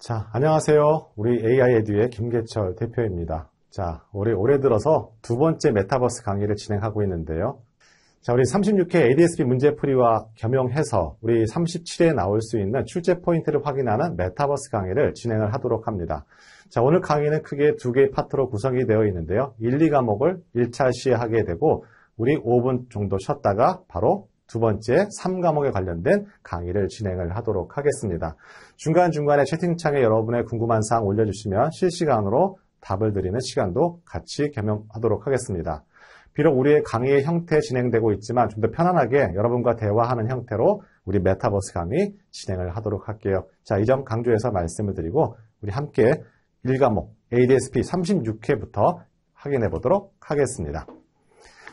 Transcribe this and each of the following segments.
자, 안녕하세요. 우리 AI 에듀의 김계철 대표입니다. 자, 우리 올해 들어서 두 번째 메타버스 강의를 진행하고 있는데요. 자, 우리 36회 ADSP 문제풀이와 겸용해서 우리 37회에 나올 수 있는 출제 포인트를 확인하는 메타버스 강의를 진행을 하도록 합니다. 자, 오늘 강의는 크게 두 개의 파트로 구성이 되어 있는데요. 1, 2과목을 1차 시에 하게 되고 우리 5분 정도 쉬었다가 바로 두 번째 3과목에 관련된 강의를 진행을 하도록 하겠습니다. 중간중간에 채팅창에 여러분의 궁금한 사항 올려주시면 실시간으로 답을 드리는 시간도 같이 겸용하도록 하겠습니다. 비록 우리의 강의의 형태 진행되고 있지만 좀 더 편안하게 여러분과 대화하는 형태로 우리 메타버스 강의 진행을 하도록 할게요. 자, 이 점 강조해서 말씀을 드리고 우리 함께 1과목 ADSP 36회부터 확인해 보도록 하겠습니다.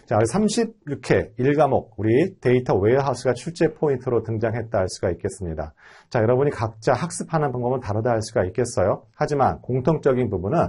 자, 36회 1과목 우리 데이터 웨어하우스가 출제 포인트로 등장했다 할 수가 있겠습니다. 자, 여러분이 각자 학습하는 방법은 다르다 할 수가 있겠어요. 하지만 공통적인 부분은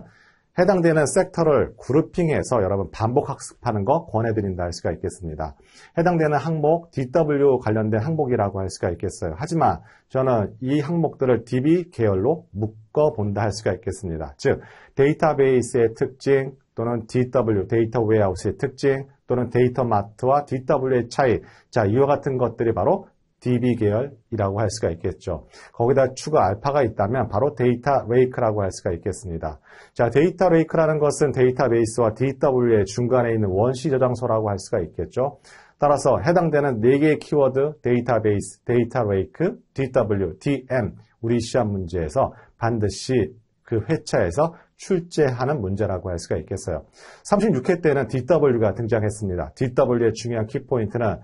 해당되는 섹터를 그룹핑해서 여러분 반복 학습하는 거 권해드린다 할 수가 있겠습니다. 해당되는 항목, DW 관련된 항목이라고 할 수가 있겠어요. 하지만 저는 이 항목들을 DB 계열로 묶어본다 할 수가 있겠습니다. 즉, 데이터베이스의 특징 또는 DW, 데이터 웨어하우스의 특징 또는 데이터 마트와 DW의 차이. 자, 이와 같은 것들이 바로 DB 계열이라고 할 수가 있겠죠. 거기다 추가 알파가 있다면 바로 데이터 레이크라고 할 수가 있겠습니다. 자, 데이터 레이크라는 것은 데이터베이스와 DW의 중간에 있는 원시 저장소라고 할 수가 있겠죠. 따라서 해당되는 4개의 키워드 데이터베이스, 데이터 레이크, DW, DM 우리 시험 문제에서 반드시 그 회차에서 출제하는 문제라고 할 수가 있겠어요. 36회 때는 DW가 등장했습니다. DW의 중요한 키포인트는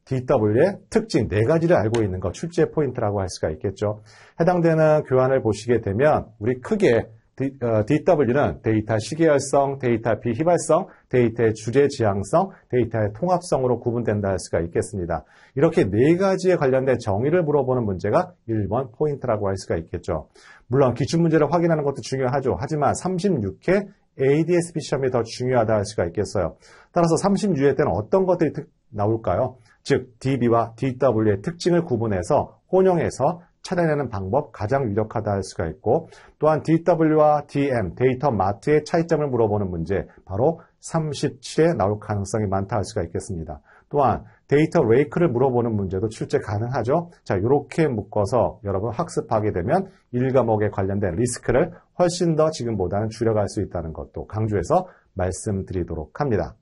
DW의 특징 4가지를 알고 있는 것, 출제 포인트라고 할 수가 있겠죠. 해당되는 교환을 보시게 되면 우리 크게 DW는 데이터 시계열성, 데이터 비휘발성, 데이터의 주제 지향성, 데이터의 통합성으로 구분된다 할 수가 있겠습니다. 이렇게 4가지에 관련된 정의를 물어보는 문제가 1번 포인트라고 할 수가 있겠죠. 물론 기출문제를 확인하는 것도 중요하죠. 하지만 36회 ADSP 시험이 더 중요하다 할 수가 있겠어요. 따라서 36회 때는 어떤 것들이 나올까요? 즉, DB와 DW의 특징을 구분해서 혼용해서 찾아내는 방법 가장 유력하다 할 수가 있고, 또한 DW와 DM, 데이터 마트의 차이점을 물어보는 문제, 바로 37에 나올 가능성이 많다 할 수가 있겠습니다. 또한 데이터 레이크를 물어보는 문제도 출제 가능하죠. 자, 이렇게 묶어서 여러분 학습하게 되면 1과목에 관련된 리스크를 훨씬 더 지금보다는 줄여갈 수 있다는 것도 강조해서 말씀드리도록 합니다.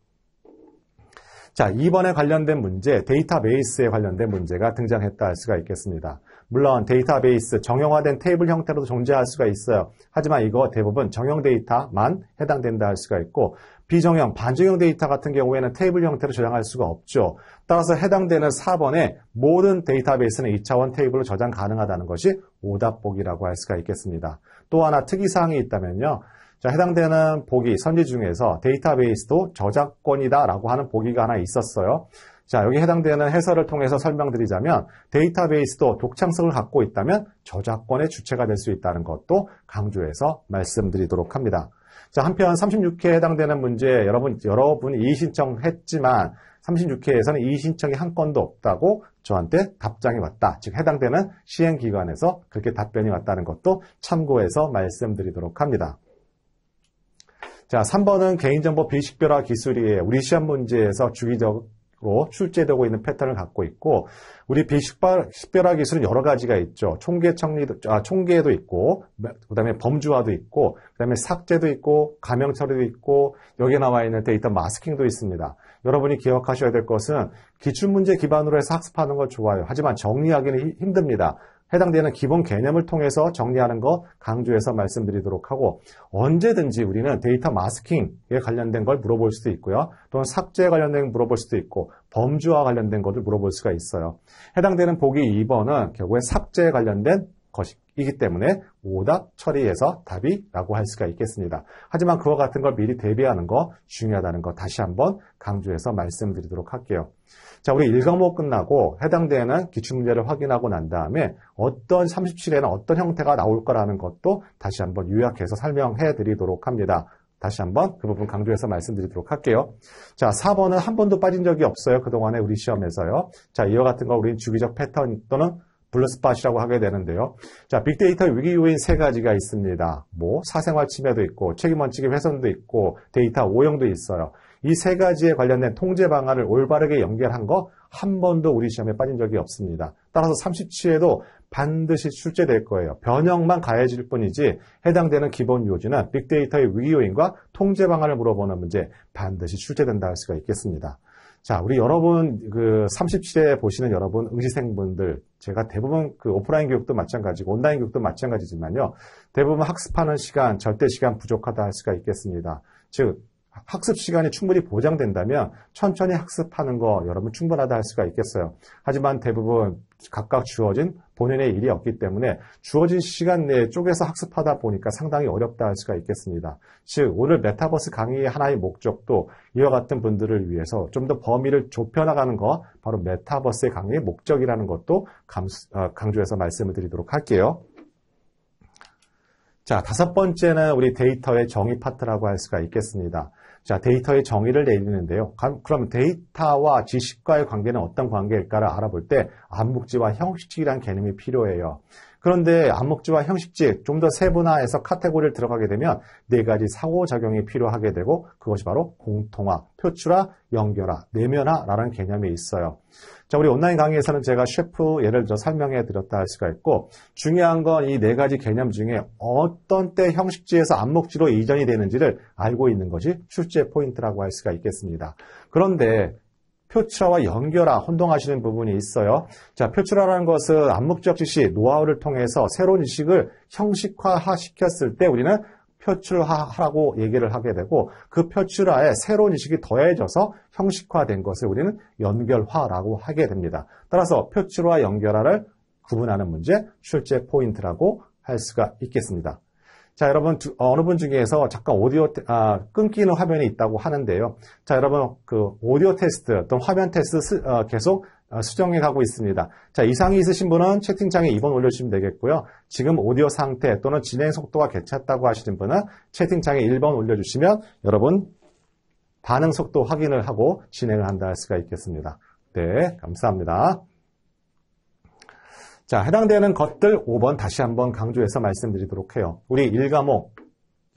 자, 2번에 관련된 문제, 데이터베이스에 관련된 문제가 등장했다 할 수가 있겠습니다. 물론 데이터베이스, 정형화된 테이블 형태로도 존재할 수가 있어요. 하지만 이거 대부분 정형 데이터만 해당된다 할 수가 있고, 비정형, 반정형 데이터 같은 경우에는 테이블 형태로 저장할 수가 없죠. 따라서 해당되는 4번에 모든 데이터베이스는 2차원 테이블로 저장 가능하다는 것이 오답보기라고 할 수가 있겠습니다. 또 하나 특이사항이 있다면요. 자, 해당되는 보기, 선지 중에서 데이터베이스도 저작권이다라고 하는 보기가 하나 있었어요. 자, 여기 해당되는 해설을 통해서 설명드리자면 데이터베이스도 독창성을 갖고 있다면 저작권의 주체가 될 수 있다는 것도 강조해서 말씀드리도록 합니다. 자, 한편 36회에 해당되는 문제 여러분이 이의신청했지만 36회에서는 이의신청이 한 건도 없다고 저한테 답장이 왔다. 즉 해당되는 시행기관에서 그렇게 답변이 왔다는 것도 참고해서 말씀드리도록 합니다. 자, 3번은 개인정보 비식별화 기술이에요. 우리 시험 문제에서 주기적으로 출제되고 있는 패턴을 갖고 있고, 우리 비식별화 기술은 여러 가지가 있죠. 총계도 있고, 그 다음에 범주화도 있고, 그 다음에 삭제도 있고, 가명 처리도 있고, 여기에 나와 있는 데이터 마스킹도 있습니다. 여러분이 기억하셔야 될 것은 기출문제 기반으로 해서 학습하는 거 좋아요. 하지만 정리하기는 힘듭니다. 해당되는 기본 개념을 통해서 정리하는 거 강조해서 말씀드리도록 하고, 언제든지 우리는 데이터 마스킹에 관련된 걸 물어볼 수도 있고요. 또는 삭제에 관련된 걸 물어볼 수도 있고, 범주와 관련된 것을 물어볼 수가 있어요. 해당되는 보기 2번은 결국에 삭제에 관련된 것이기 때문에 오답 처리해서 답이라고 할 수가 있겠습니다. 하지만 그와 같은 걸 미리 대비하는 거 중요하다는 거 다시 한번 강조해서 말씀드리도록 할게요. 자, 우리 1과목 끝나고 해당되는 기출문제를 확인하고 난 다음에 어떤 37에는 어떤 형태가 나올 거라는 것도 다시 한번 요약해서 설명해 드리도록 합니다. 다시 한번 그 부분 강조해서 말씀드리도록 할게요. 자, 4번은 한 번도 빠진 적이 없어요. 그동안에 우리 시험에서요. 자, 이와 같은 거 우리는 주기적 패턴 또는 블루스팟이라고 하게 되는데요. 자, 빅데이터 위기 요인 세 가지가 있습니다. 뭐 사생활 침해도 있고 책임원칙의 훼손도 있고 데이터 오용도 있어요. 이 세 가지에 관련된 통제 방안을 올바르게 연결한 거 한 번도 우리 시험에 빠진 적이 없습니다. 따라서 37에도 반드시 출제될 거예요. 변형만 가해질 뿐이지 해당되는 기본 요지는 빅데이터의 위기 요인과 통제 방안을 물어보는 문제 반드시 출제된다 할 수가 있겠습니다. 자, 우리 여러분 37에 보시는 여러분 응시생분들 제가 대부분 오프라인 교육도 마찬가지고 온라인 교육도 마찬가지지만요. 대부분 학습하는 시간, 절대 시간 부족하다 할 수가 있겠습니다. 즉 학습 시간이 충분히 보장된다면 천천히 학습하는 거 여러분 충분하다 할 수가 있겠어요. 하지만 대부분 각각 주어진 본인의 일이 없기 때문에 주어진 시간 내에 쪼개서 학습하다 보니까 상당히 어렵다 할 수가 있겠습니다. 즉 오늘 메타버스 강의의 하나의 목적도 이와 같은 분들을 위해서 좀 더 범위를 좁혀나가는 거 바로 메타버스의 강의의 목적이라는 것도 강조해서 말씀을 드리도록 할게요. 자, 다섯 번째는 우리 데이터의 정의 파트라고 할 수가 있겠습니다. 자, 데이터의 정의를 내리는데요. 그럼 데이터와 지식과의 관계는 어떤 관계일까를 알아볼 때 암묵지와 형식직이라는 개념이 필요해요. 그런데 암묵지와 형식직 좀 더 세분화해서 카테고리를 들어가게 되면 네 가지 상호작용이 필요하게 되고 그것이 바로 공통화, 표출화, 연결화, 내면화라는 개념이 있어요. 자, 우리 온라인 강의에서는 제가 셰프 예를 들어 설명해 드렸다 할 수가 있고 중요한 건 이 네 가지 개념 중에 어떤 때 형식지에서 암묵지로 이전이 되는지를 알고 있는 것이 출제 포인트라고 할 수가 있겠습니다. 그런데 표출화와 연결화 혼동하시는 부분이 있어요. 자, 표출화라는 것은 암묵적 지식, 노하우를 통해서 새로운 지식을 형식화시켰을 때 우리는 표출화라고 얘기를 하게 되고 그 표출화에 새로운 지식이 더해져서 형식화된 것을 우리는 연결화라고 하게 됩니다. 따라서 표출화, 연결화를 구분하는 문제, 출제 포인트라고 할 수가 있겠습니다. 자, 여러분, 어느 분 중에서 잠깐 오디오, 끊기는 화면이 있다고 하는데요. 자, 여러분, 오디오 테스트 또는 화면 테스트 계속 수정해 가고 있습니다. 자, 이상이 있으신 분은 채팅창에 2번 올려주시면 되겠고요. 지금 오디오 상태 또는 진행 속도가 괜찮다고 하시는 분은 채팅창에 1번 올려주시면 여러분 반응 속도 확인을 하고 진행을 한다 할 수가 있겠습니다. 네, 감사합니다. 자, 해당되는 것들 5번 다시 한번 강조해서 말씀드리도록 해요. 우리 1과목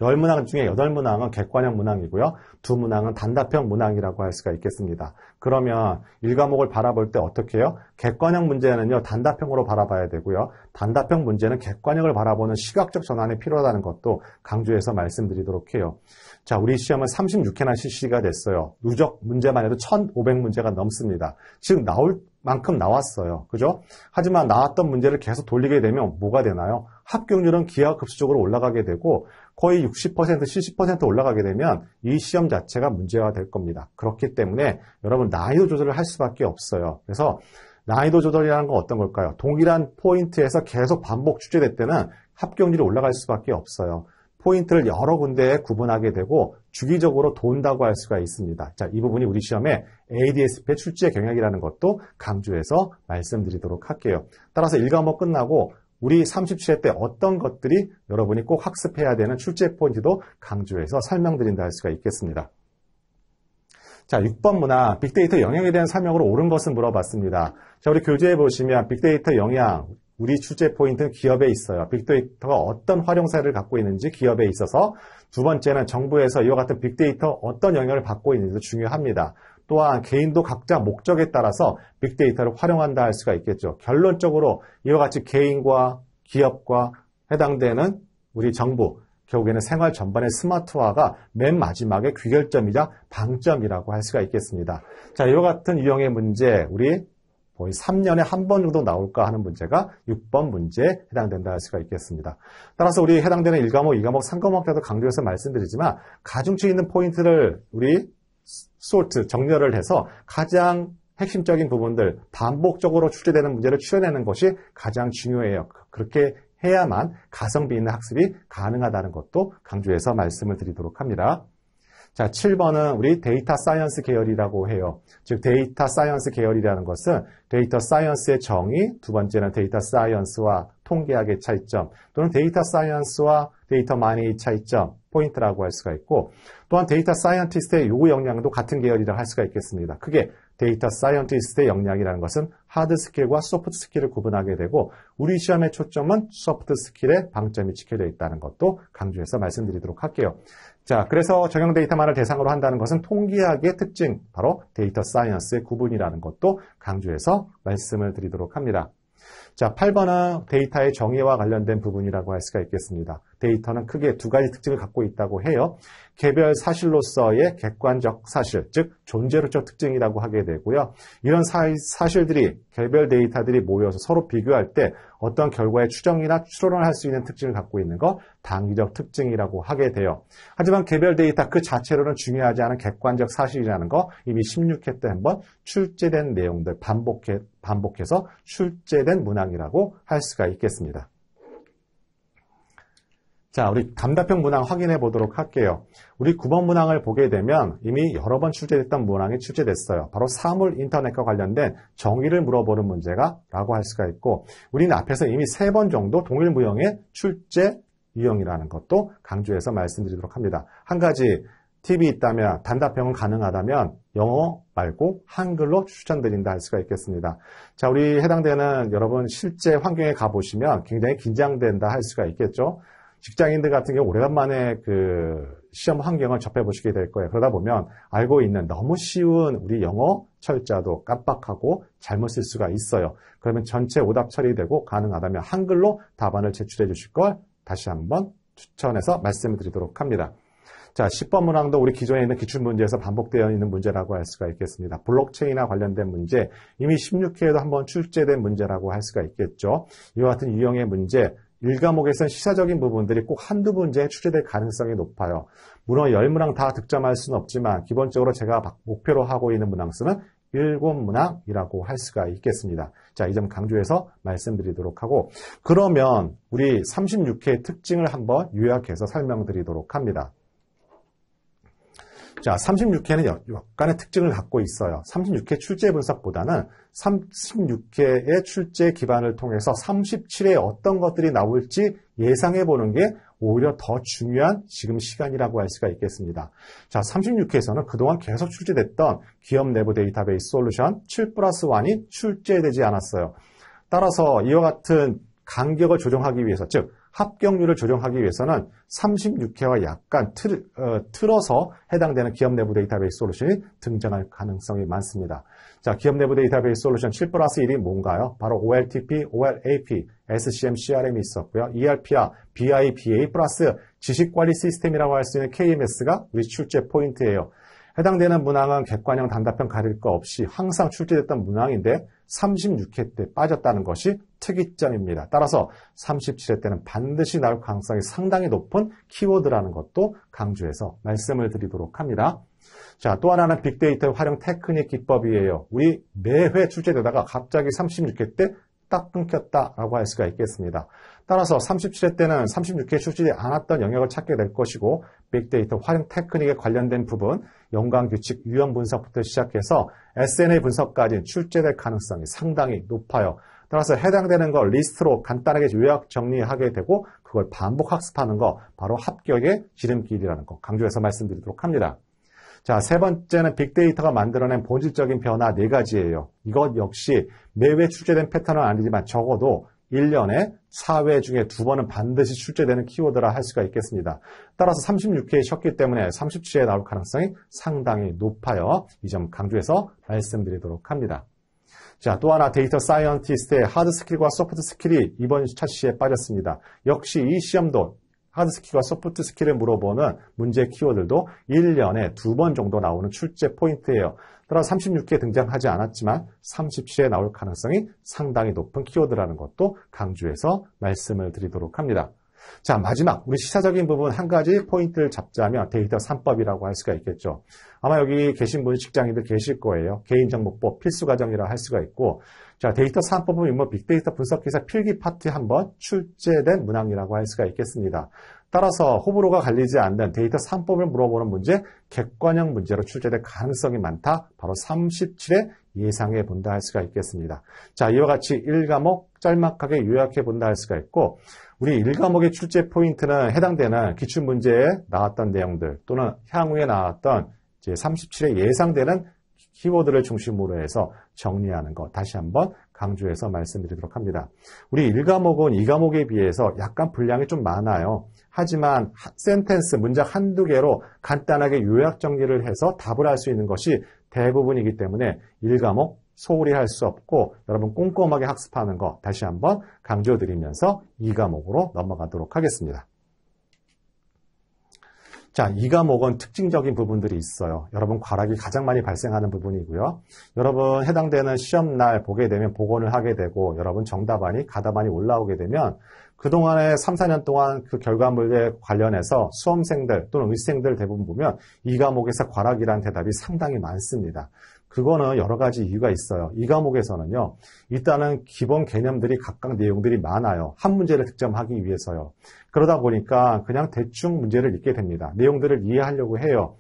10문항 중에 8문항은 객관형 문항이고요. 2문항은 단답형 문항이라고 할 수가 있겠습니다. 그러면 1과목을 바라볼 때 어떻게 해요? 객관형 문제는요, 단답형으로 바라봐야 되고요. 단답형 문제는 객관형을 바라보는 시각적 전환이 필요하다는 것도 강조해서 말씀드리도록 해요. 자, 우리 시험은 36회나 실시가 됐어요. 누적 문제만 해도 1,500문제가 넘습니다. 즉, 나올 만큼 나왔어요. 그죠? 하지만 나왔던 문제를 계속 돌리게 되면 뭐가 되나요? 합격률은 기하급수적으로 올라가게 되고 거의 60%, 70% 올라가게 되면 이 시험 자체가 문제가 될 겁니다. 그렇기 때문에 여러분 난이도 조절을 할 수밖에 없어요. 그래서 난이도 조절이라는 건 어떤 걸까요? 동일한 포인트에서 계속 반복 출제될 때는 합격률이 올라갈 수밖에 없어요. 포인트를 여러 군데에 구분하게 되고 주기적으로 돈다고 할 수가 있습니다. 자, 이 부분이 우리 시험에 ADSP의 출제 경향이라는 것도 강조해서 말씀드리도록 할게요. 따라서 1과목 끝나고 우리 37회 때 어떤 것들이 여러분이 꼭 학습해야 되는 출제 포인트도 강조해서 설명드린다 할 수가 있겠습니다. 자, 6번 문항 빅데이터 영향에 대한 설명으로 옳은 것은 물어봤습니다. 자, 우리 교재에 보시면 빅데이터 영향 우리 출제 포인트는 기업에 있어요. 빅데이터가 어떤 활용사를 갖고 있는지 기업에 있어서 두 번째는 정부에서 이와 같은 빅데이터 어떤 영향을 받고 있는지도 중요합니다. 또한 개인도 각자 목적에 따라서 빅데이터를 활용한다 할 수가 있겠죠. 결론적으로 이와 같이 개인과 기업과 해당되는 우리 정부 결국에는 생활 전반의 스마트화가 맨 마지막에 귀결점이자 방점이라고 할 수가 있겠습니다. 자, 이와 같은 유형의 문제 우리 거의 3년에 한 번 정도 나올까 하는 문제가 6번 문제에 해당된다 할 수가 있겠습니다. 따라서 우리 해당되는 1과목, 2과목, 3과목 때도 강조해서 말씀드리지만 가중치 있는 포인트를 우리 정렬을 해서 가장 핵심적인 부분들 반복적으로 출제되는 문제를 추려내는 것이 가장 중요해요. 그렇게 해야만 가성비 있는 학습이 가능하다는 것도 강조해서 말씀을 드리도록 합니다. 자, 7번은 우리 데이터 사이언스 계열이라고 해요. 즉 데이터 사이언스 계열이라는 것은 데이터 사이언스의 정의, 두 번째는 데이터 사이언스와 통계학의 차이점, 또는 데이터 사이언스와 데이터 마니의 차이점, 포인트라고 할 수가 있고, 또한 데이터 사이언티스트의 요구 역량도 같은 계열이라고 할 수가 있겠습니다. 크게 데이터 사이언티스트의 역량이라는 것은 하드 스킬과 소프트 스킬을 구분하게 되고 우리 시험의 초점은 소프트 스킬에 방점이 찍혀져 있다는 것도 강조해서 말씀드리도록 할게요. 자, 그래서 적용 데이터만을 대상으로 한다는 것은 통계학의 특징, 바로 데이터 사이언스의 구분이라는 것도 강조해서 말씀을 드리도록 합니다. 자, 8번은 데이터의 정의와 관련된 부분이라고 할 수가 있겠습니다. 데이터는 크게 두 가지 특징을 갖고 있다고 해요. 개별 사실로서의 객관적 사실, 즉 존재론적 특징이라고 하게 되고요. 이런 사실들이 개별 데이터들이 모여서 서로 비교할 때 어떤 결과의 추정이나 추론을 할 수 있는 특징을 갖고 있는 것, 단기적 특징이라고 하게 돼요. 하지만 개별 데이터 그 자체로는 중요하지 않은 객관적 사실이라는 거 이미 16회 때 한번 출제된 내용들 반복해서 출제된 문항이라고 할 수가 있겠습니다. 자, 우리 감답형 문항 확인해 보도록 할게요. 우리 9번 문항을 보게 되면 이미 여러 번 출제됐던 문항이 출제됐어요. 바로 사물 인터넷과 관련된 정의를 물어보는 문제가 라고 할 수가 있고 우리는 앞에서 이미 3번 정도 동일 무형의 출제 유형이라는 것도 강조해서 말씀드리도록 합니다. 한 가지 팁이 있다면 단답형은 가능하다면 영어 말고 한글로 추천드린다 할 수가 있겠습니다. 자, 우리 해당되는 여러분 실제 환경에 가보시면 굉장히 긴장된다 할 수가 있겠죠. 직장인들 같은 경우 오래간만에 그 시험 환경을 접해보시게 될 거예요. 그러다 보면 알고 있는 너무 쉬운 우리 영어 철자도 깜빡하고 잘못 쓸 수가 있어요. 그러면 전체 오답 처리되고 가능하다면 한글로 답안을 제출해 주실 걸 다시 한번 추천해서 말씀을 드리도록 합니다. 자, 10번 문항도 우리 기존에 있는 기출문제에서 반복되어 있는 문제라고 할 수가 있겠습니다. 블록체인과 관련된 문제, 이미 16회에도 한번 출제된 문제라고 할 수가 있겠죠. 이와 같은 유형의 문제, 1과목에서는 시사적인 부분들이 꼭 한두 문제에 출제될 가능성이 높아요. 물론 10문항 다 득점할 수는 없지만 기본적으로 제가 목표로 하고 있는 문항 수는 7문항이라고 할 수가 있겠습니다. 자, 이 점 강조해서 말씀드리도록 하고 그러면 우리 36회의 특징을 한번 요약해서 설명드리도록 합니다. 자, 36회는 약간의 특징을 갖고 있어요. 36회 출제 분석보다는 36회의 출제 기반을 통해서 37회에 어떤 것들이 나올지 예상해 보는 게 오히려 더 중요한 지금 시간이라고 할 수가 있겠습니다. 자, 36회에서는 그동안 계속 출제됐던 기업 내부 데이터베이스 솔루션 7+1이 출제되지 않았어요. 따라서 이와 같은 간격을 조정하기 위해서, 즉 합격률을 조정하기 위해서는 36회와 약간 틀어서 해당되는 기업 내부 데이터베이스 솔루션이 등장할 가능성이 많습니다. 자, 기업 내부 데이터베이스 솔루션 7+1이 뭔가요? 바로 OLTP, OLAP, SCM, CRM이 있었고요. ERP와 BI, BA 플러스 지식관리 시스템이라고 할 수 있는 KMS가 우리 출제 포인트예요. 해당되는 문항은 객관형 단답형 가릴 거 없이 항상 출제됐던 문항인데 36회 때 빠졌다는 것이 특이점입니다. 따라서 37회 때는 반드시 나올 가능성이 상당히 높은 키워드라는 것도 강조해서 말씀을 드리도록 합니다. 자, 또 하나는 빅데이터 활용 테크닉 기법이에요. 우리 매회 출제되다가 갑자기 36회 때 딱 끊겼다라고 할 수가 있겠습니다. 따라서 37회 때는 36회에 출제되지 않았던 영역을 찾게 될 것이고 빅데이터 활용 테크닉에 관련된 부분, 연관규칙, 유형 분석부터 시작해서 SNA 분석까지 출제될 가능성이 상당히 높아요. 따라서 해당되는 걸 리스트로 간단하게 요약 정리하게 되고 그걸 반복 학습하는 거 바로 합격의 지름길이라는 거 강조해서 말씀드리도록 합니다. 자, 세 번째는 빅데이터가 만들어낸 본질적인 변화 4가지예요. 이것 역시 매회 출제된 패턴은 아니지만 적어도 1년에 4회 중에 2번은 반드시 출제되는 키워드라 할 수가 있겠습니다. 따라서 36회에 쉬었기 때문에 37회에 나올 가능성이 상당히 높아요. 이 점 강조해서 말씀드리도록 합니다. 자, 또 하나 데이터 사이언티스트의 하드 스킬과 소프트 스킬이 이번 차시에 빠졌습니다. 역시 이 시험도 하드 스킬과 소프트 스킬을 물어보는 문제 키워드도 1년에 2번 정도 나오는 출제 포인트예요. 따라서 36회에 등장하지 않았지만 37회에 나올 가능성이 상당히 높은 키워드라는 것도 강조해서 말씀을 드리도록 합니다. 자, 마지막 우리 시사적인 부분 한 가지 포인트를 잡자면 데이터 3법이라고 할 수가 있겠죠. 아마 여기 계신 분 직장인들 계실 거예요. 개인정보법 필수과정이라 할 수가 있고 자, 데이터 3법은 빅데이터 분석기사 필기 파트에 한번 출제된 문항이라고 할 수가 있겠습니다. 따라서 호불호가 갈리지 않는 데이터 3법을 물어보는 문제, 객관형 문제로 출제될 가능성이 많다. 바로 37회 예상해 본다 할 수가 있겠습니다. 자, 이와 같이 1과목 짤막하게 요약해 본다 할 수가 있고 우리 1과목의 출제 포인트는 해당되는 기출문제에 나왔던 내용들 또는 향후에 나왔던 이제 37회 예상되는 키워드를 중심으로 해서 정리하는 것 다시 한번 강조해서 말씀드리도록 합니다. 우리 1과목은 2과목에 비해서 약간 분량이 좀 많아요. 하지만 센텐스, 문장 한두 개로 간단하게 요약 정리를 해서 답을 할 수 있는 것이 대부분이기 때문에 1과목 소홀히 할 수 없고 여러분 꼼꼼하게 학습하는 거 다시 한번 강조드리면서 2과목으로 넘어가도록 하겠습니다. 자, 2과목은 특징적인 부분들이 있어요. 여러분 과락이 가장 많이 발생하는 부분이고요. 여러분 해당되는 시험날 보게 되면 복원을 하게 되고 여러분 정답안이 가답안이 올라오게 되면 그동안에 3, 4년 동안 그 결과물에 관련해서 수험생들 또는 의시생들 대부분 보면 2과목에서 과락이라는 대답이 상당히 많습니다. 그거는 여러 가지 이유가 있어요. 2과목에서는요. 일단은 기본 개념들이 각각 내용들이 많아요. 한 문제를 득점하기 위해서요. 그러다 보니까 그냥 대충 문제를 읽게 됩니다. 내용들을 이해하려고 해요.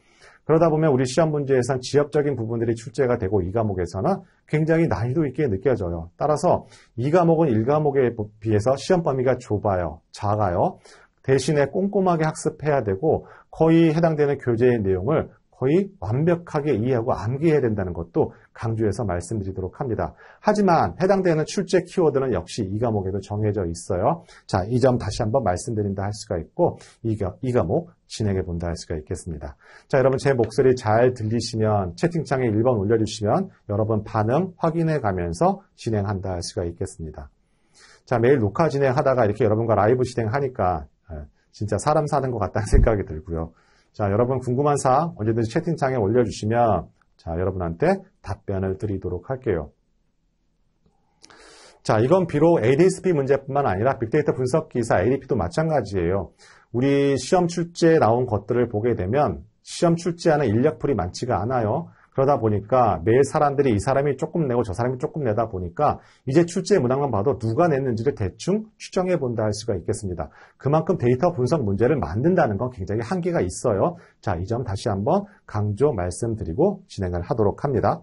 그러다 보면 우리 시험 문제에서는 지엽적인 부분들이 출제가 되고 2과목에서는 굉장히 난이도 있게 느껴져요. 따라서 2과목은 1과목에 비해서 시험 범위가 좁아요. 작아요. 대신에 꼼꼼하게 학습해야 되고 거의 해당되는 교재의 내용을 거의 완벽하게 이해하고 암기해야 된다는 것도 강조해서 말씀드리도록 합니다. 하지만 해당되는 출제 키워드는 역시 2과목에도 정해져 있어요. 자, 이 점 다시 한번 말씀드린다 할 수가 있고 2과목 진행해 본다 할 수가 있겠습니다. 자, 여러분 제 목소리 잘 들리시면 채팅창에 1번 올려주시면 여러분 반응 확인해 가면서 진행한다 할 수가 있겠습니다. 자, 매일 녹화 진행하다가 이렇게 여러분과 라이브 진행하니까 진짜 사람 사는 것 같다는 생각이 들고요. 자, 여러분 궁금한 사항 언제든지 채팅창에 올려주시면 자, 여러분한테 답변을 드리도록 할게요. 자, 이건 비록 ADSP 문제뿐만 아니라 빅데이터 분석 기사 ADP도 마찬가지예요. 우리 시험 출제에 나온 것들을 보게 되면 시험 출제하는 인력풀이 많지가 않아요. 그러다 보니까 매일 사람들이 이 사람이 조금 내고 저 사람이 조금 내다 보니까 이제 출제 문항만 봐도 누가 냈는지를 대충 추정해 본다 할 수가 있겠습니다. 그만큼 데이터 분석 문제를 만든다는 건 굉장히 한계가 있어요. 자, 이 점 다시 한번 강조 말씀드리고 진행을 하도록 합니다.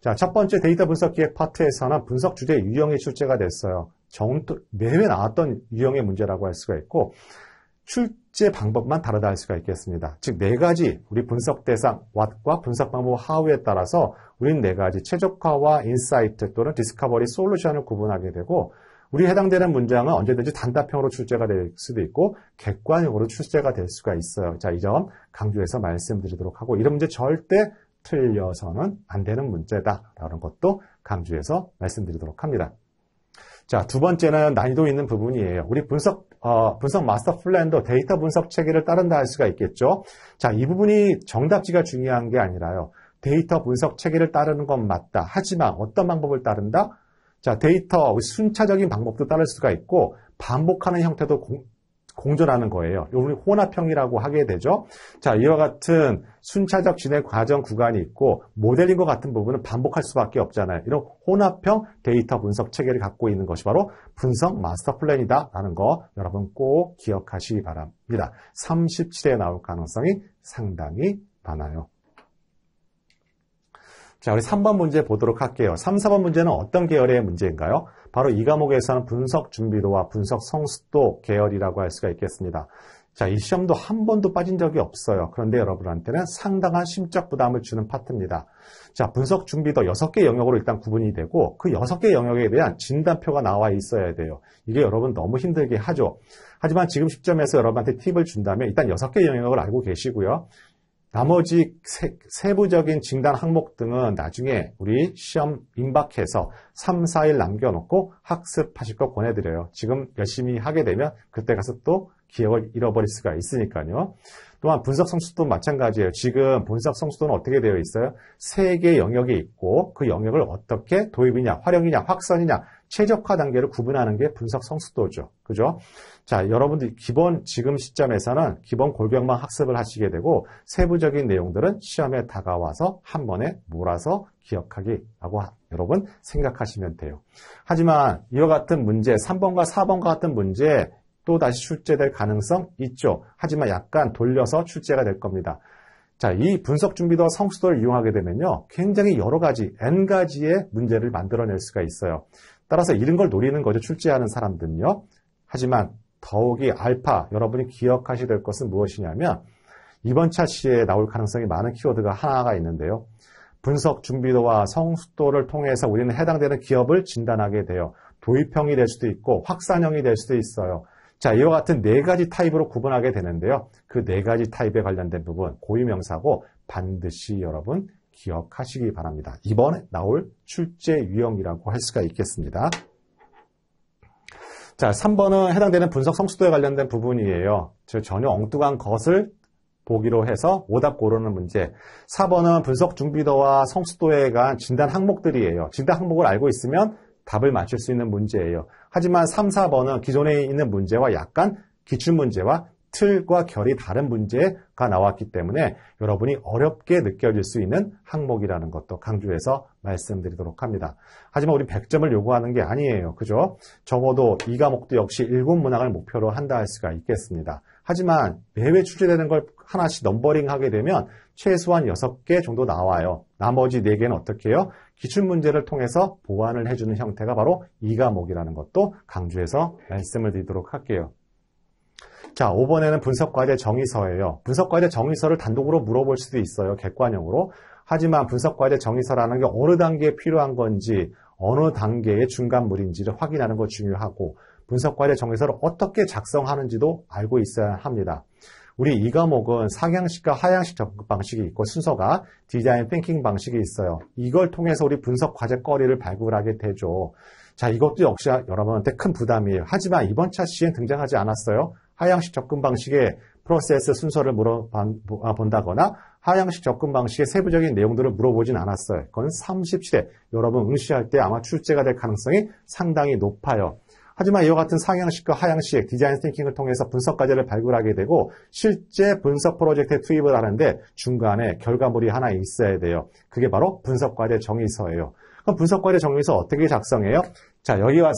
자, 첫 번째 데이터 분석 기획 파트에서는 분석 주제 유형이 출제가 됐어요. 매회 나왔던 유형의 문제라고 할 수가 있고 출제 방법만 다르다 할 수가 있겠습니다. 즉, 4가지 우리 분석 대상 what과 분석 방법 how에 따라서 우리는 4가지 최적화와 인사이트 또는 디스커버리 솔루션을 구분하게 되고 우리 해당되는 문장은 언제든지 단답형으로 출제가 될 수도 있고 객관형으로 출제가 될 수가 있어요. 자, 이 점 강조해서 말씀드리도록 하고 이런 문제 절대 틀려서는 안 되는 문제다라는 것도 강조해서 말씀드리도록 합니다. 자, 두 번째는 난이도 있는 부분이에요. 우리 분석 마스터 플랜도 데이터 분석 체계를 따른다 할 수가 있겠죠. 자, 이 부분이 정답지가 중요한 게 아니라요. 데이터 분석 체계를 따르는 건 맞다. 하지만 어떤 방법을 따른다? 자, 데이터 순차적인 방법도 따를 수가 있고 반복하는 형태도 공존하는 거예요. 우리 혼합형이라고 하게 되죠. 자, 이와 같은 순차적 진행 과정 구간이 있고 모델링과 같은 부분은 반복할 수밖에 없잖아요. 이런 혼합형 데이터 분석 체계를 갖고 있는 것이 바로 분석 마스터 플랜이다라는 거 여러분 꼭 기억하시기 바랍니다. 37에 나올 가능성이 상당히 많아요. 자, 우리 3번 문제 보도록 할게요. 3, 4번 문제는 어떤 계열의 문제인가요? 바로 이 과목에서는 분석 준비도와 분석 성숙도 계열이라고 할 수가 있겠습니다. 자, 이 시험도 한 번도 빠진 적이 없어요. 그런데 여러분한테는 상당한 심적 부담을 주는 파트입니다. 자, 분석 준비도 6개 영역으로 일단 구분이 되고 그 6개 영역에 대한 진단표가 나와 있어야 돼요. 이게 여러분 너무 힘들게 하죠. 하지만 지금 시점에서 여러분한테 팁을 준다면 일단 6개 영역을 알고 계시고요. 나머지 세부적인 진단 항목 등은 나중에 우리 시험 임박해서 3, 4일 남겨놓고 학습하실 거 권해드려요. 지금 열심히 하게 되면 그때 가서 또 기억을 잃어버릴 수가 있으니까요. 또한 분석 성숙도 마찬가지예요. 지금 분석 성숙도는 어떻게 되어 있어요? 3개 영역이 있고 그 영역을 어떻게 도입이냐, 활용이냐, 확산이냐, 최적화 단계를 구분하는 게 분석 성숙도죠. 그죠? 자, 여러분들 지금 시점에서는 기본 골격만 학습을 하시게 되고 세부적인 내용들은 시험에 다가와서 한 번에 몰아서 기억하기라고 여러분 생각하시면 돼요. 하지만 이와 같은 문제, 3번과 4번과 같은 문제 또 다시 출제될 가능성 있죠. 하지만 약간 돌려서 출제가 될 겁니다. 자, 이 분석 준비도와 성숙도를 이용하게 되면요. 굉장히 여러 가지, N가지의 문제를 만들어낼 수가 있어요. 따라서 이런 걸 노리는 거죠. 출제하는 사람들은요. 하지만 더욱이 알파, 여러분이 기억하셔야 될 것은 무엇이냐면 이번 차시에 나올 가능성이 많은 키워드가 하나가 있는데요. 분석 준비도와 성숙도를 통해서 우리는 해당되는 기업을 진단하게 돼요. 도입형이 될 수도 있고 확산형이 될 수도 있어요. 자, 이와 같은 네 가지 타입으로 구분하게 되는데요. 그 네 가지 타입에 관련된 부분 고유명사고 반드시 여러분 기억하시기 바랍니다. 이번에 나올 출제 유형이라고 할 수가 있겠습니다. 자, 3번은 해당되는 분석 성숙도에 관련된 부분이에요. 즉 전혀 엉뚱한 것을 보기로 해서 오답 고르는 문제. 4번은 분석 준비도와 성숙도에 관한 진단 항목들이에요. 진단 항목을 알고 있으면 답을 맞출 수 있는 문제예요. 하지만 3, 4번은 기존에 있는 문제와 약간 기출문제와 틀과 결이 다른 문제가 나왔기 때문에 여러분이 어렵게 느껴질 수 있는 항목이라는 것도 강조해서 말씀드리도록 합니다. 하지만 우리 100점을 요구하는 게 아니에요. 그죠? 적어도 이 과목도 역시 7문항을 목표로 한다 할 수가 있겠습니다. 하지만 매회 출제되는 걸 하나씩 넘버링하게 되면 최소한 6개 정도 나와요. 나머지 4개는 어떻게 해요? 기출문제를 통해서 보완을 해주는 형태가 바로 이 과목이라는 것도 강조해서 말씀을 드리도록 할게요. 자, 5번에는 분석과제 정의서예요. 분석과제 정의서를 단독으로 물어볼 수도 있어요. 객관형으로. 하지만 분석과제 정의서라는 게 어느 단계에 필요한 건지 어느 단계의 중간물인지를 확인하는 거 중요하고 분석과제 정의서를 어떻게 작성하는지도 알고 있어야 합니다. 우리 이 과목은 상향식과 하향식 접근 방식이 있고 순서가 디자인 띵킹 방식이 있어요. 이걸 통해서 우리 분석 과제 거리를 발굴하게 되죠. 자, 이것도 역시 여러분한테 큰 부담이에요. 하지만 이번 차시엔 등장하지 않았어요. 하향식 접근 방식의 프로세스 순서를 물어본다거나 하향식 접근 방식의 세부적인 내용들을 물어보진 않았어요. 그건 37회 여러분 응시할 때 아마 출제가 될 가능성이 상당히 높아요. 하지만 이와 같은 상향식과 하향식, 디자인 띵킹을 통해서 분석 과제를 발굴하게 되고 실제 분석 프로젝트에 투입을 하는데 중간에 결과물이 하나 있어야 돼요. 그게 바로 분석 과제 정의서예요. 그럼 분석 과제 정의서 어떻게 작성해요? 자, 여기와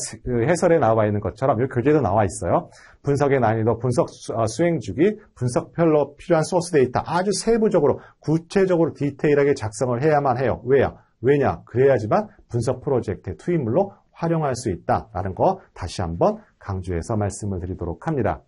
해설에 나와 있는 것처럼 여기 교재도 나와 있어요. 분석의 난이도, 분석 수행 주기, 분석별로 필요한 소스 데이터 아주 세부적으로 구체적으로 디테일하게 작성을 해야만 해요. 왜냐? 그래야지만 분석 프로젝트의 투입물로 활용할 수 있다라는 거 다시 한번 강조해서 말씀을 드리도록 합니다.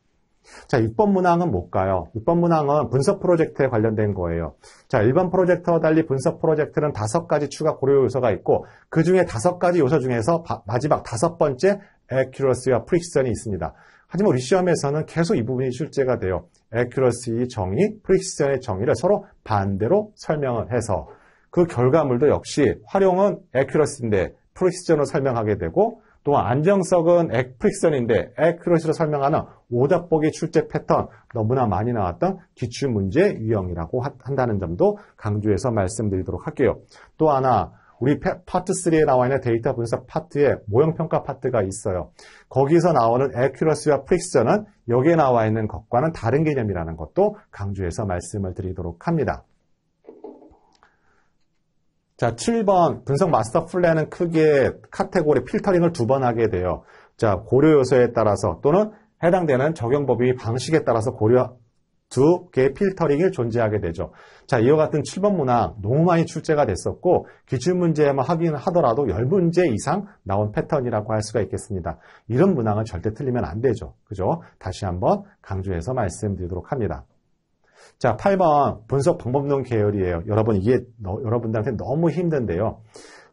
자, 6번 문항은 뭘까요? 6번 문항은 분석 프로젝트에 관련된 거예요. 자, 일반 프로젝트와 달리 분석 프로젝트는 5가지 추가 고려 요소가 있고 그 중에 5가지 요소 중에서 마지막 5번째 accuracy와 precision이 있습니다. 하지만 우리 시험에서는 계속 이 부분이 출제가 돼요. accuracy의 정의, precision의 정의를 서로 반대로 설명을 해서 그 결과물도 역시 활용은 accuracy인데 프리시전으로 설명하게 되고 또한 안정성은 프리시전인데 액큐러시로 설명하는 오답보기 출제 패턴 너무나 많이 나왔던 기출문제 유형이라고 한다는 점도 강조해서 말씀드리도록 할게요. 또 하나 우리 파트 3에 나와 있는 데이터 분석 파트에 모형평가 파트가 있어요. 거기서 나오는 액큐러시와 프리시전은 여기에 나와 있는 것과는 다른 개념이라는 것도 강조해서 말씀을 드리도록 합니다. 자, 7번 분석 마스터 플랜은 크게 카테고리 필터링을 2번 하게 돼요. 자, 고려 요소에 따라서 또는 해당되는 적용 범위 방식에 따라서 고려 2개의 필터링이 존재하게 되죠. 자, 이와 같은 7번 문항 너무 많이 출제가 됐었고 기출문제만 하긴 하더라도 10문제 이상 나온 패턴이라고 할 수가 있겠습니다. 이런 문항은 절대 틀리면 안 되죠. 그죠? 다시 한번 강조해서 말씀드리도록 합니다. 자, 8번 분석 방법론 계열이에요. 여러분 이게 여러분들한테 너무 힘든데요.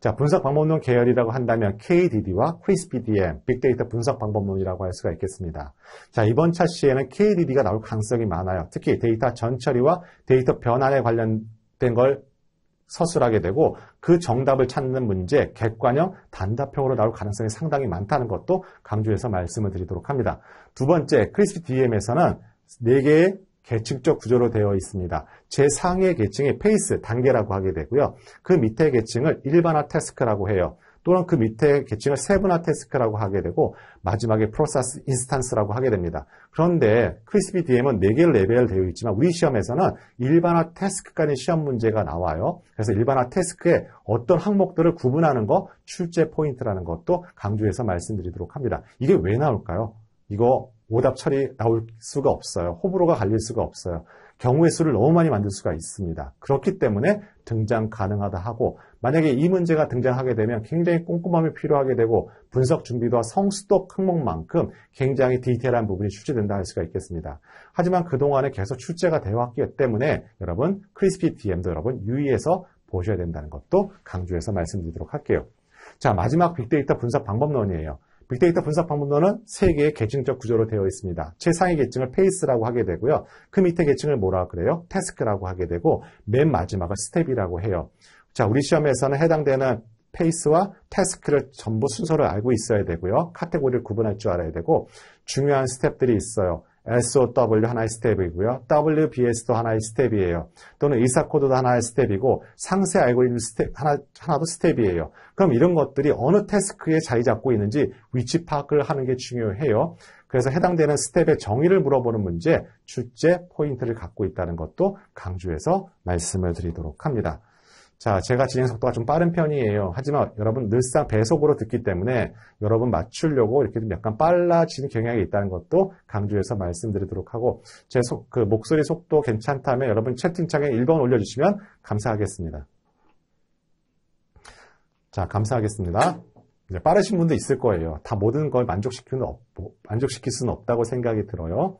자, 분석 방법론 계열이라고 한다면 KDD와 CRISP-DM, 빅데이터 분석 방법론이라고 할 수가 있겠습니다. 자, 이번 차시에는 KDD가 나올 가능성이 많아요. 특히 데이터 전처리와 데이터 변환에 관련된 걸 서술하게 되고 그 정답을 찾는 문제, 객관형, 단답형으로 나올 가능성이 상당히 많다는 것도 강조해서 말씀을 드리도록 합니다. 두 번째, CRISP-DM에서는 4개의 계층적 구조로 되어 있습니다. 제상의 계층이 페이스, 단계라고 하게 되고요. 그 밑에 계층을 일반화 태스크라고 해요. 또는 그 밑에 계층을 세분화 태스크라고 하게 되고 마지막에 프로세스 인스탄스라고 하게 됩니다. 그런데 CRISP-DM은 4개의 레벨 되어 있지만 우리 시험에서는 일반화 태스크까지 시험 문제가 나와요. 그래서 일반화 태스크의 어떤 항목들을 구분하는 거 출제 포인트라는 것도 강조해서 말씀드리도록 합니다. 이게 왜 나올까요? 이거 오답 처리 나올 수가 없어요. 호불호가 갈릴 수가 없어요. 경우의 수를 너무 많이 만들 수가 있습니다. 그렇기 때문에 등장 가능하다 하고 만약에 이 문제가 등장하게 되면 굉장히 꼼꼼함이 필요하게 되고 분석 준비도와 성수도 항목만큼 굉장히 디테일한 부분이 출제된다 할 수가 있겠습니다. 하지만 그동안에 계속 출제가 되어 왔기 때문에 여러분 CRISP-DM도 여러분 유의해서 보셔야 된다는 것도 강조해서 말씀드리도록 할게요. 자, 마지막 빅데이터 분석 방법론이에요. 빅데이터 분석 방법론은 3개의 계층적 구조로 되어 있습니다. 최상위 계층을 페이스라고 하게 되고요. 그 밑에 계층을 뭐라 그래요? 태스크라고 하게 되고 맨 마지막을 스텝이라고 해요. 자, 우리 시험에서는 해당되는 페이스와 태스크를 전부 순서를 알고 있어야 되고요. 카테고리를 구분할 줄 알아야 되고 중요한 스텝들이 있어요. SOW 하나의 스텝이고요. WBS도 하나의 스텝이에요. 또는 의사코드도 하나의 스텝이고 상세 알고리즘 스텝 하나도 스텝이에요. 그럼 이런 것들이 어느 태스크에 자리 잡고 있는지 위치 파악을 하는 게 중요해요. 그래서 해당되는 스텝의 정의를 물어보는 문제, 출제 포인트를 갖고 있다는 것도 강조해서 말씀을 드리도록 합니다. 자, 제가 진행 속도가 좀 빠른 편이에요. 하지만 여러분 늘상 배속으로 듣기 때문에 여러분 맞추려고 이렇게 좀 약간 빨라지는 경향이 있다는 것도 강조해서 말씀드리도록 하고 제 목소리 속도 괜찮다면 여러분 채팅창에 1번 올려주시면 감사하겠습니다. 자, 감사하겠습니다. 이제 빠르신 분도 있을 거예요. 다 모든 걸 만족시킬 수는 없다고 생각이 들어요.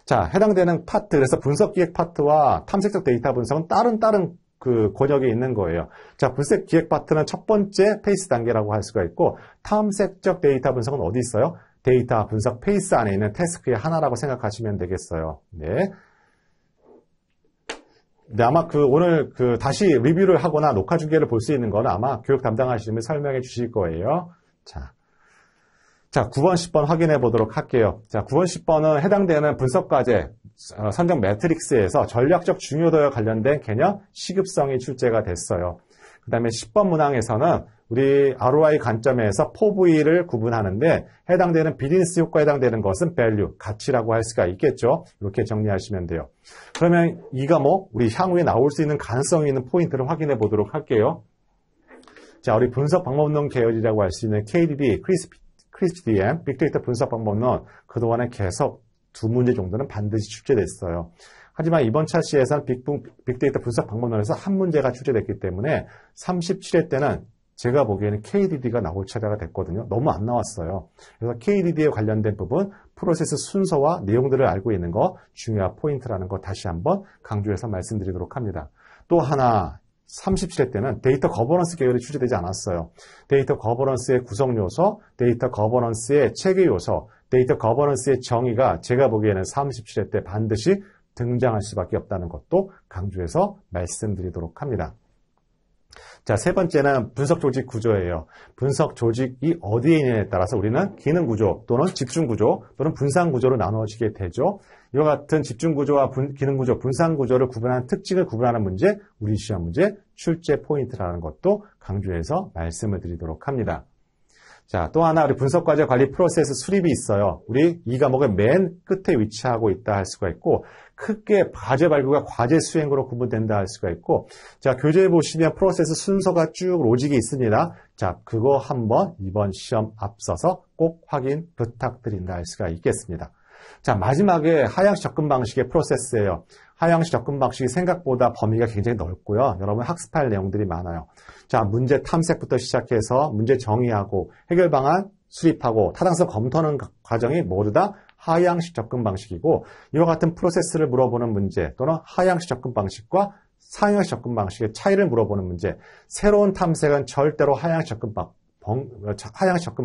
자, 해당되는 파트, 그래서 분석기획 파트와 탐색적 데이터 분석은 다른 그 권역에 있는 거예요. 자, 분석 기획 파트는 첫 번째 페이스 단계라고 할 수가 있고 탐색적 데이터 분석은 어디 있어요? 데이터 분석 페이스 안에 있는 태스크의 하나라고 생각하시면 되겠어요. 네. 네, 아마 오늘 다시 리뷰를 하거나 녹화 중계를 볼 수 있는 건 아마 교육 담당하시는 분이 설명해 주실 거예요. 자, 9번, 10번 확인해 보도록 할게요. 자, 9번, 10번은 해당되는 분석과제 선정 매트릭스에서 전략적 중요도와 관련된 개념 시급성이 출제가 됐어요. 그 다음에 10번 문항에서는 우리 ROI 관점에서 POV를 구분하는데 해당되는 비즈니스 효과에 해당되는 것은 value, 가치라고 할 수가 있겠죠. 이렇게 정리하시면 돼요. 그러면 이 과목 우리 향후에 나올 수 있는 가능성이 있는 포인트를 확인해 보도록 할게요. 자, 우리 분석 방법론 계열이라고 할 수 있는 KDD, CRISP-DM, 빅데이터 분석 방법론 그동안에 계속 2문제 정도는 반드시 출제됐어요. 하지만 이번 차시에서는 빅데이터 분석 방법론에서 한 문제가 출제됐기 때문에 37회 때는 제가 보기에는 KDD가 나올 차례가 됐거든요. 너무 안 나왔어요. 그래서 KDD에 관련된 부분, 프로세스 순서와 내용들을 알고 있는 거 중요한 포인트라는 거 다시 한번 강조해서 말씀드리도록 합니다. 또 하나 37회 때는 데이터 거버넌스 계열이 출제되지 않았어요. 데이터 거버넌스의 구성 요소, 데이터 거버넌스의 체계 요소, 데이터 거버넌스의 정의가 제가 보기에는 37회 때 반드시 등장할 수밖에 없다는 것도 강조해서 말씀드리도록 합니다. 자, 세 번째는 분석 조직 구조예요. 분석 조직이 어디에 있느냐에 따라서 우리는 기능 구조 또는 집중 구조 또는 분산 구조로 나누어지게 되죠. 이와 같은 집중 구조와 기능 구조, 분산 구조를 구분하는 특징을 구분하는 문제, 우리 시험 문제 출제 포인트라는 것도 강조해서 말씀을 드리도록 합니다. 자, 또 하나 우리 분석과제 관리 프로세스 수립이 있어요. 우리 이 과목의 맨 끝에 위치하고 있다 할 수가 있고 크게 과제 발표가 과제 수행으로 구분된다 할 수가 있고 자, 교재에 보시면 프로세스 순서가 쭉 로직이 있습니다. 자, 그거 한번 이번 시험 앞서서 꼭 확인 부탁드린다 할 수가 있겠습니다. 자, 마지막에 하향식 접근 방식의 프로세스예요. 하향식 접근 방식이 생각보다 범위가 굉장히 넓고요. 여러분 학습할 내용들이 많아요. 자, 문제 탐색부터 시작해서 문제 정의하고 해결 방안 수립하고 타당성 검토하는 과정이 모두 다 하향식 접근 방식이고 이와 같은 프로세스를 물어보는 문제 또는 하향식 접근 방식과 상향식 접근 방식의 차이를 물어보는 문제 새로운 탐색은 절대로 하향식 접근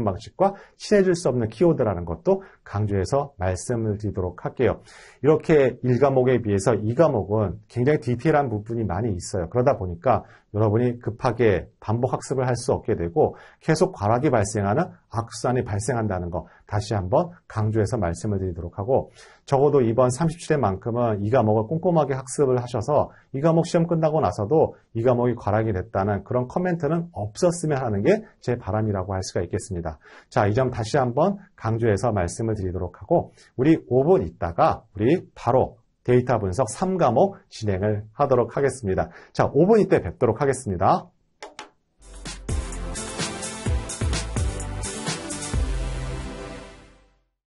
방식과 친해질 수 없는 키워드라는 것도 강조해서 말씀을 드리도록 할게요. 이렇게 1과목에 비해서 2과목은 굉장히 디테일한 부분이 많이 있어요. 그러다 보니까 여러분이 급하게 반복 학습을 할 수 없게 되고 계속 과락이 발생하는 악순환이 발생한다는 거 다시 한번 강조해서 말씀을 드리도록 하고 적어도 이번 37회만큼은 이 과목을 꼼꼼하게 학습을 하셔서 이 과목 시험 끝나고 나서도 이 과목이 과락이 됐다는 그런 코멘트는 없었으면 하는 게 제 바람이라고 할 수가 있겠습니다. 자, 이 점 다시 한번 강조해서 말씀을 드리도록 하고 우리 5분 있다가 우리 바로 데이터 분석 3과목 진행을 하도록 하겠습니다. 자, 5분 이때 뵙도록 하겠습니다.